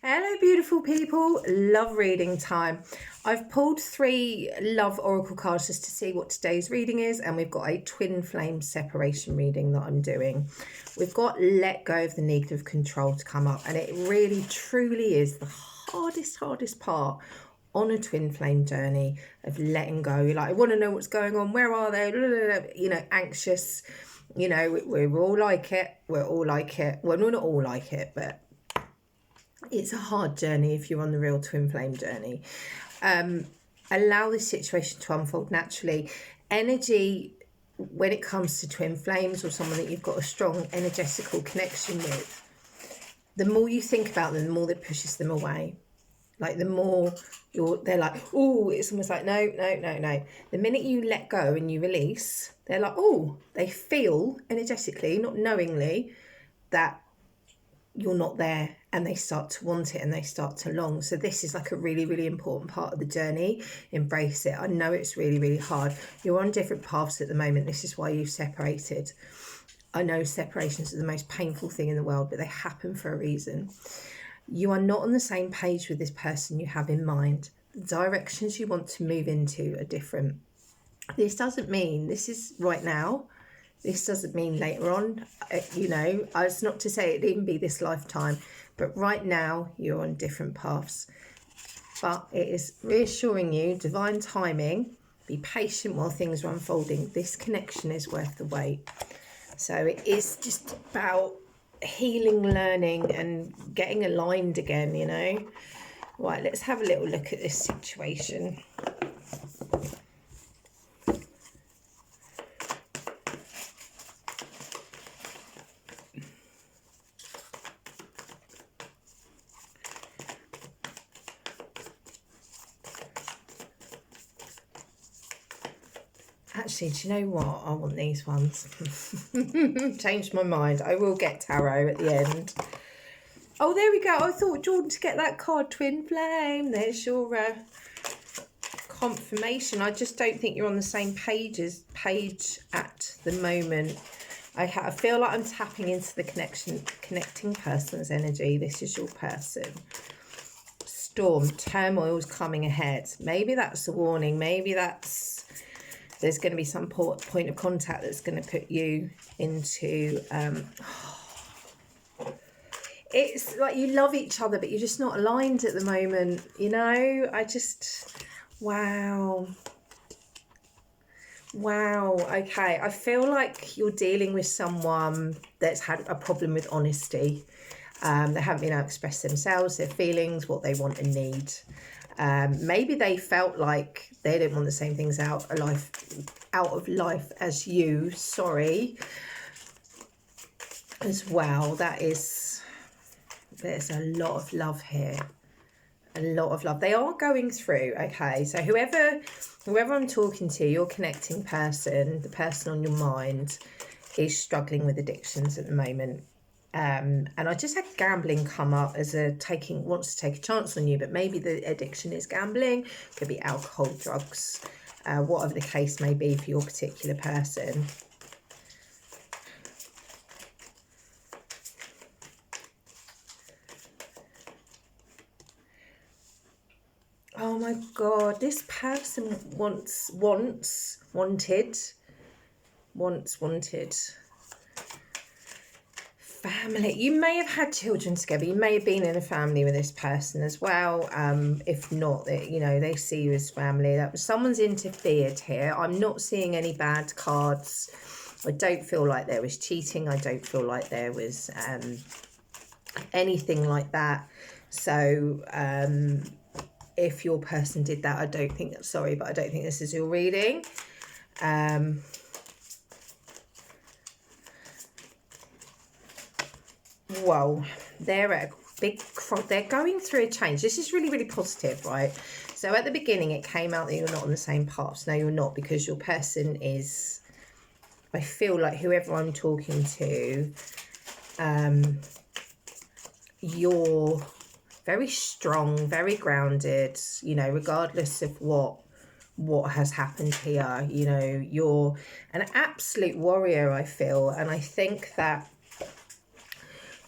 Hello, beautiful people. Love reading time. I've pulled 3 love oracle cards just to see what today's reading is, and we've got a twin flame separation reading that I'm doing. We've got let go of the need of control to come up, and it really truly is the hardest part on a twin flame journey of letting go. You're like, I want to know what's going on. Where are they? You know, anxious. You know, we're all like it. We're all like it. Well, we're not all like it, but it's a hard journey if you're on the real twin flame journey. Allow this situation to unfold naturally. Energy, when it comes to twin flames or someone that you've got a strong energetical connection with, the more you think about them, the more that pushes them away. Like the more they're like, oh, it's almost like, no. The minute you let go and you release, they're like, oh, they feel energetically, not knowingly, that you're not there, and they start to want it and they start to long. So this is like a really important part of the journey. Embrace it. I know it's really hard. You're on different paths at the moment. This is why you've separated. I know separations are the most painful thing in the world, but they happen for a reason. You are not on the same page with this person you have in mind. The directions you want to move into are different. This doesn't mean this is right now. This doesn't mean later on, you know, it's not to say it'd even be this lifetime, but right now you're on different paths. But it is reassuring you, divine timing, be patient while things are unfolding. This connection is worth the wait. So it is just about healing, learning and getting aligned again, you know. Right, let's have a little look at this situation. Actually, do you know what? I want these ones. Changed my mind. I will get tarot at the end. Oh, there we go. I thought, Jordan, to get that card, Twin Flame. There's your confirmation. I just don't think you're on the same page at the moment. I feel like I'm tapping into the connecting person's energy. This is your person. Storm, turmoil's coming ahead. Maybe that's a warning. Maybe there's going to be some point of contact that's going to put you into... it's like you love each other, but you're just not aligned at the moment, you know? Wow. Okay, I feel like you're dealing with someone that's had a problem with honesty. They haven't been able to express themselves, their feelings, what they want and need. Maybe they felt like they didn't want the same things out of life as you. Sorry. As well, there's a lot of love here. A lot of love. They are going through, okay, so whoever I'm talking to, your connecting person, the person on your mind, is struggling with addictions at the moment. And I just had gambling come up as wants to take a chance on you, but maybe the addiction is gambling, could be alcohol, drugs, whatever the case may be for your particular person. Oh my God, this person wanted family. You may have had children together. You may have been in a family with this person as well. If not, you know, they see you as family. Someone's interfered here. I'm not seeing any bad cards. I don't feel like there was cheating. I don't feel like there was anything like that. So if your person did that, I don't think this is your reading. Whoa, they're going through a change. This is really positive, right? So at the beginning it came out that you're not on the same paths. No, you're not, because your person is, I feel like whoever I'm talking to, you're very strong, very grounded, you know, regardless of what has happened here. You know, you're an absolute warrior, I feel, and I think that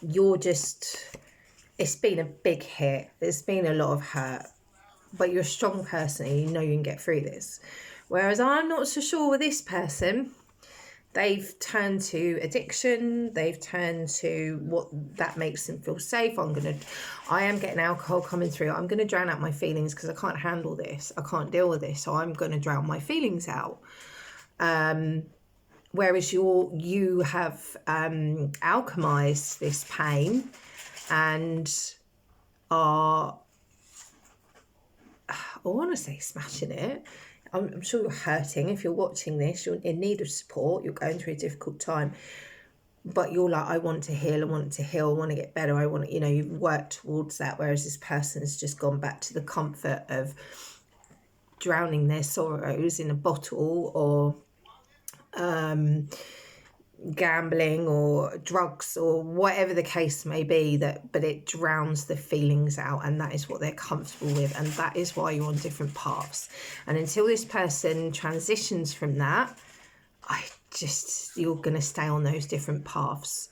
you're just it's been a big hit. There's been a lot of hurt, but you're a strong person and you know you can get through this. Whereas I'm not so sure with this person. They've turned to addiction. They've turned to what that makes them feel safe. I am getting alcohol coming through. I'm going to drown out my feelings because I can't handle this. I can't deal with this. So I'm going to drown my feelings out. Whereas you have alchemized this pain and are, I want to say smashing it. I'm sure you're hurting. If you're watching this, you're in need of support. You're going through a difficult time. But you're like, I want to heal. I want to heal. I want to get better. I want to, you've worked towards that. Whereas this person's just gone back to the comfort of drowning their sorrows in a bottle or gambling or drugs or whatever the case may be, but it drowns the feelings out, and that is what they're comfortable with, and that is why you're on different paths. And until this person transitions from that, you're going to stay on those different paths.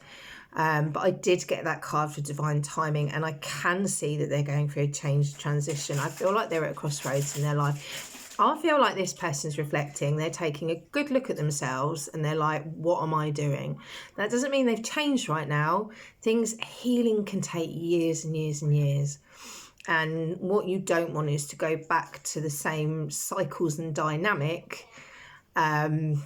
But I did get that card for divine timing, and I can see that they're going through a change, transition. I feel like they're at a crossroads in their life. I feel like this person's reflecting. They're taking a good look at themselves and they're like, what am I doing? That doesn't mean they've changed right now. Healing can take years and years and years. And what you don't want is to go back to the same cycles and dynamic, as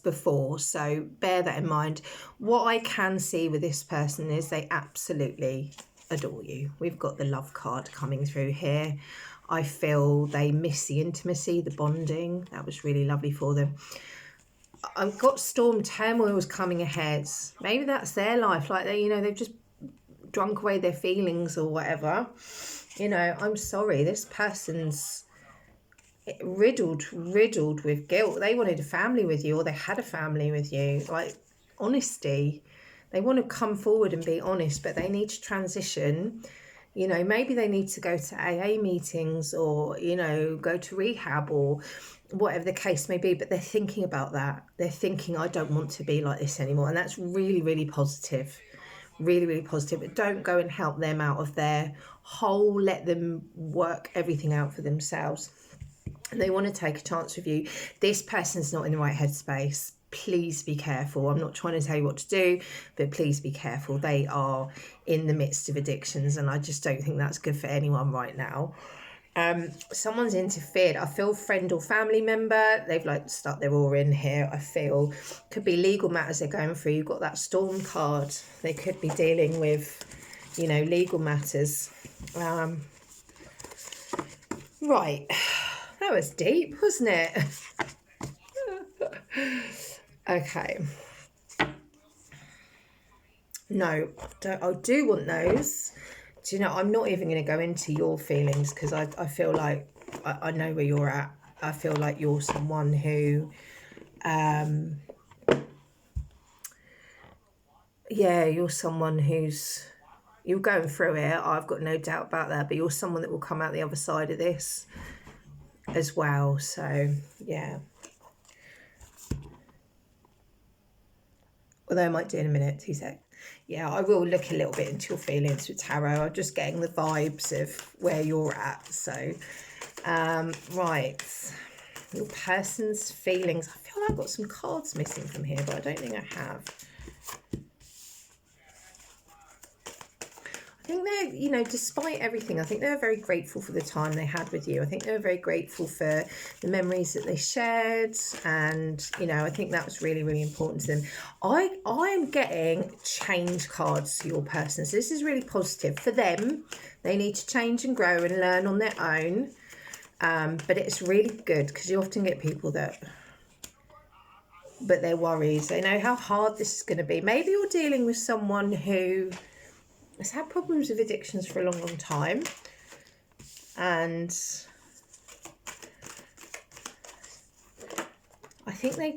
before. So bear that in mind. What I can see with this person is they absolutely adore you. We've got the love card coming through here. I feel they miss the intimacy, the bonding. That was really lovely for them. I've got storm turmoils coming ahead. Maybe that's their life. Like they've just drunk away their feelings or whatever. I'm sorry. This person's riddled with guilt. They wanted a family with you, or they had a family with you. Like, honesty. They want to come forward and be honest, but they need to transition. Maybe they need to go to AA meetings or, go to rehab or whatever the case may be. But they're thinking about that. They're thinking, I don't want to be like this anymore. And that's really, really positive. Really, really positive. But don't go and help them out of their hole. Let them work everything out for themselves. And they want to take a chance with you. This person's not in the right headspace. Please be careful. I'm not trying to tell you what to do, but please be careful. They are in the midst of addictions, and I just don't think that's good for anyone right now. Someone's interfered. I feel friend or family member. They've stuck their oar in here. I feel could be legal matters they're going through. You've got that storm card. They could be dealing with, legal matters. Right. That was deep, wasn't it? Okay. No, I do want those. Do you know, I'm not even going to go into your feelings because I feel like I know where you're at. I feel like you're someone who, you're someone who's, you're going through it. I've got no doubt about that. But you're someone that will come out the other side of this as well. So, yeah. Although I might do in a minute, 2 seconds. Yeah, I will look a little bit into your feelings with tarot. I'm just getting the vibes of where you're at. So, right. Your person's feelings. I feel like I've got some cards missing from here, but I don't think I have. I think they're, despite everything, I think they were very grateful for the time they had with you. I think they were very grateful for the memories that they shared. And, I think that was really, really important to them. I'm getting change cards to your person. So this is really positive for them. They need to change and grow and learn on their own. But it's really good because you often get people but they're worried. They know how hard this is going to be. Maybe you're dealing with someone who has had problems with addictions for a long, long time. And I think they're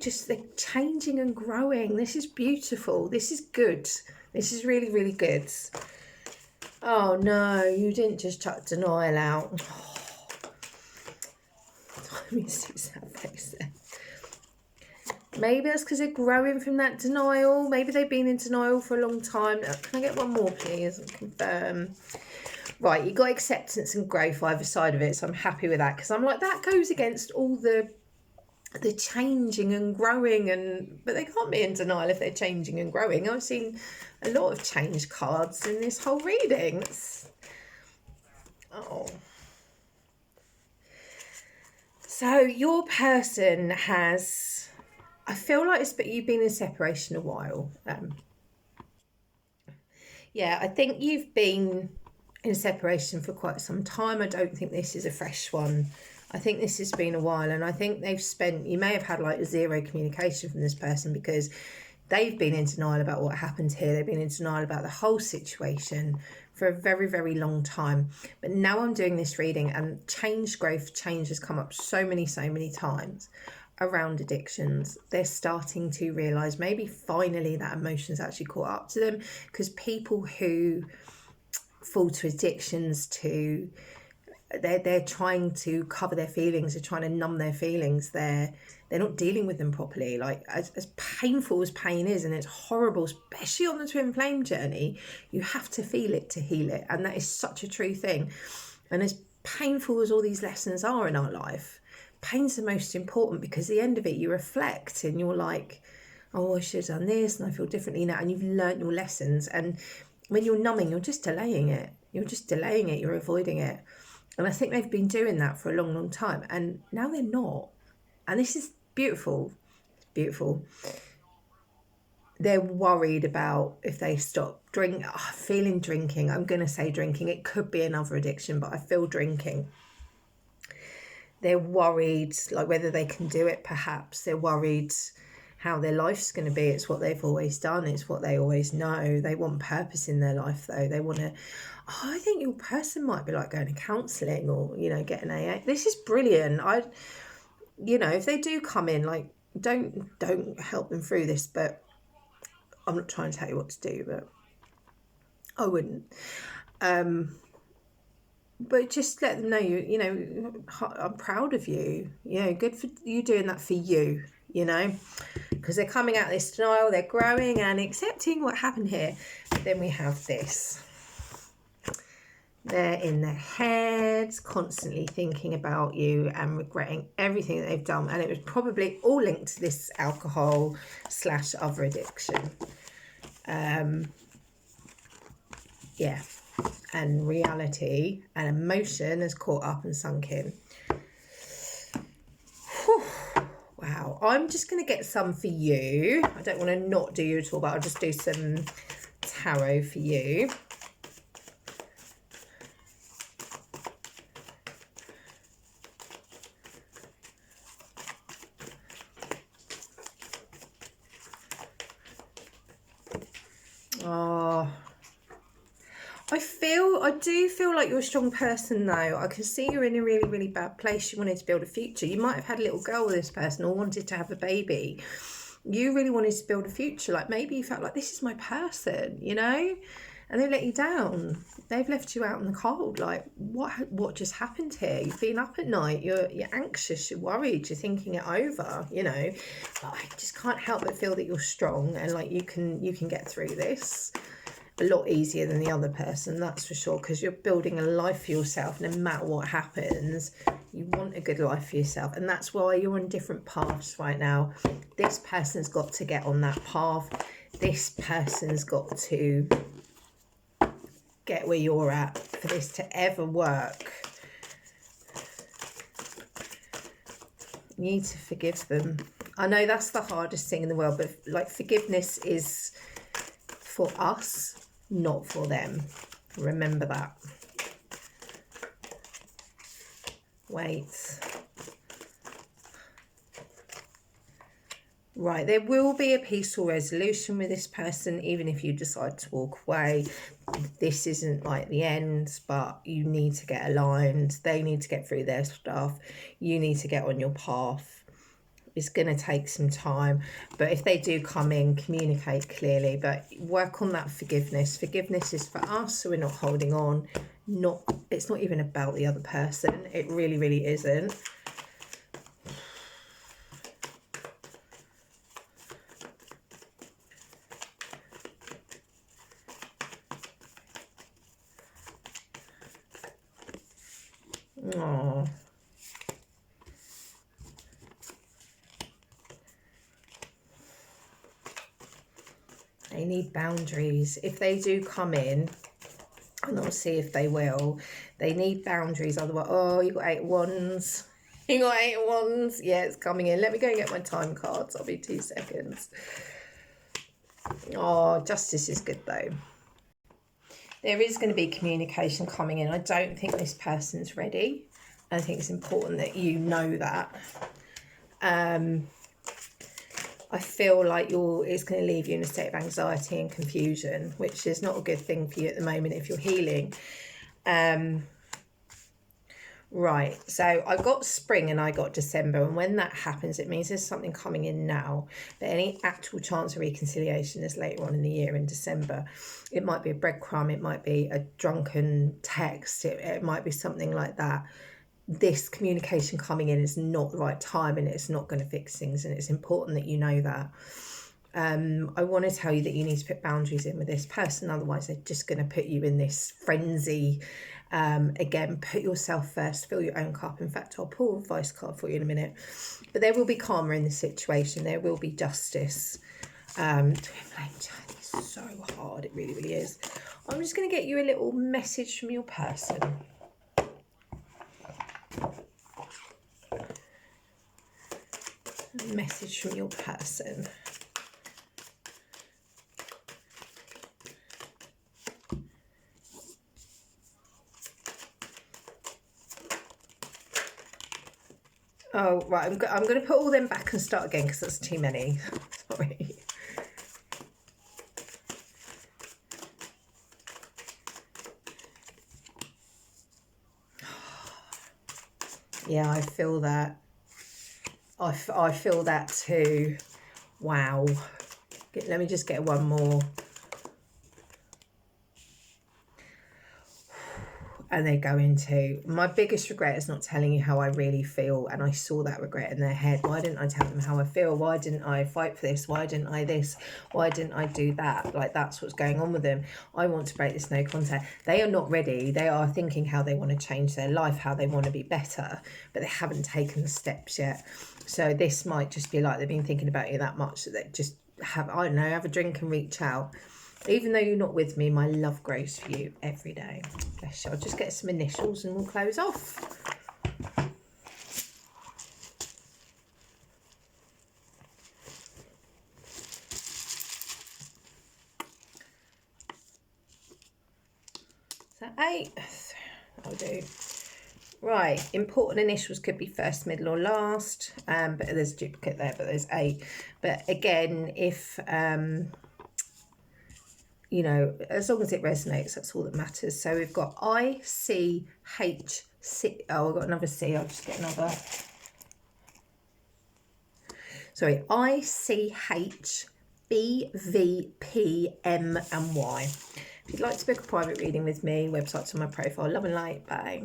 changing and growing. This is beautiful. This is good. This is really, really good. Oh, no, you didn't just chuck denial out. Oh. Let me see that face there. Maybe that's because they're growing from that denial. Maybe they've been in denial for a long time. Can I get one more, please? Confirm. Right, you got acceptance and growth either side of it, so I'm happy with that, because I'm like, that goes against all the changing and growing, but they can't be in denial if they're changing and growing. I've seen a lot of change cards in this whole reading. So your person has, I feel like you've been in separation a while. Yeah, I think you've been in separation for quite some time. I don't think this is a fresh one. I think this has been a while, and I think you may have had like zero communication from this person, because they've been in denial about what happened here. They've been in denial about the whole situation for a very, very long time. But now I'm doing this reading, and change has come up so many times around addictions. They're starting to realise maybe finally that emotion's actually caught up to them, because people who fall to addictions they're trying to cover their feelings, they're trying to numb their feelings, they're not dealing with them properly. Like, as painful as pain is, and it's horrible, especially on the twin flame journey, you have to feel it to heal it, and that is such a true thing. And as painful as all these lessons are in our life, pain's the most important, because at the end of it you reflect and you're like, oh, I should have done this and I feel differently now, and you've learnt your lessons. And when you're numbing, you're just delaying it, you're avoiding it. And I think they've been doing that for a long time, and now they're not. And this is beautiful. It's beautiful. They're worried about if they stop drinking. Feeling drinking. I'm going to say drinking. It could be another addiction, but I feel drinking. They're worried, like, whether they can do it, perhaps. They're worried how their life's going to be. It's what they've always done. It's what they always know. They want purpose in their life, though. They want to... I think your person might be like going to counselling, or, getting AA. This is brilliant. If they do come in, like, don't help them through this, but I'm not trying to tell you what to do, but I wouldn't. But just let them know, I'm proud of you. Good for you doing that for you, because they're coming out of this denial, they're growing and accepting what happened here. But then we have this. They're in their heads, constantly thinking about you and regretting everything that they've done. And it was probably all linked to this alcohol / other addiction. Yeah. And reality and emotion has caught up and sunk in. Whew. Wow. I'm just going to get some for you. I don't want to not do you at all, but I'll just do some tarot for you. I do feel like you're a strong person, though. I can see you're in a really, really bad place. You wanted to build a future. You might have had a little girl with this person, or wanted to have a baby. You really wanted to build a future. Like, maybe you felt like, this is my person, and they let you down. They've left you out in the cold. Like, what just happened here? You've been up at night. You're anxious. You're worried. You're thinking it over. But I just can't help but feel that you're strong, and like you can get through this a lot easier than the other person, that's for sure, because you're building a life for yourself. No matter what happens, you want a good life for yourself, and that's why you're on different paths right now. This person's got to get on that path. This person's got to get where you're at for this to ever work. You need to forgive them. I know that's the hardest thing in the world, but like, forgiveness is for us, not for them. Remember that. Wait. Right, there will be a peaceful resolution with this person, even if you decide to walk away. This isn't like the end, but you need to get aligned. They need to get through their stuff. You need to get on your path. It's going to take some time, but if they do come in, communicate clearly, but work on that forgiveness. Forgiveness is for us, so we're not holding on. It's not even about the other person. It really, really isn't. Oh. They need boundaries. If they do come in, and I'll see if they will, they need boundaries. Otherwise, oh, you got 8 wands. You got 8 wands. Yeah, it's coming in. Let me go and get my time cards. I'll be 2 seconds. Oh, justice is good though. There is going to be communication coming in. I don't think this person's ready. I think it's important that you know that. I feel like it's going to leave you in a state of anxiety and confusion, which is not a good thing for you at the moment if you're healing. Right, so I got spring and I got December, and when that happens, it means there's something coming in now. But any actual chance of reconciliation is later on in the year in December. It might be a breadcrumb, it might be a drunken text, it might be something like that. This communication coming in is not the right time, and it's not going to fix things, and it's important that you know that. I want to tell you that you need to put boundaries in with this person, otherwise they're just going to put you in this frenzy. Again, put yourself first, fill your own cup. In fact, I'll pull a advice card for you in a minute. But there will be karma in the situation. There will be justice. Twin flame journey is so hard. It really, really is. I'm just going to get you a little message from your person. A message from your person. Oh, right, I'm going to put all them back and start again because that's too many. Sorry. Yeah, I feel that. I feel that too. Wow. Let me just get one more. And they go into, my biggest regret is not telling you how I really feel. And I saw that regret in their head. Why didn't I tell them how I feel? Why didn't I fight for this? Why didn't I this? Why didn't I do that? Like, that's what's going on with them. I want to break this no contact. They are not ready. They are thinking how they want to change their life, how they want to be better, but they haven't taken the steps yet. So this might just be like they've been thinking about you that much that they just have, I don't know, have a drink and reach out. Even though you're not with me, my love grows for you every day. Bless you. I'll just get some initials and we'll close off. So 8. I'll do. Right, important initials could be first, middle or last. But there's a duplicate there, but there's 8. But again, if... you know, as long as it resonates, that's all that matters. So we've got ICHC. Oh, I've got another C. I'll just get another. Sorry, ICHBVPM and Y. If you'd like to book a private reading with me, website's on my profile. Love and light. Bye.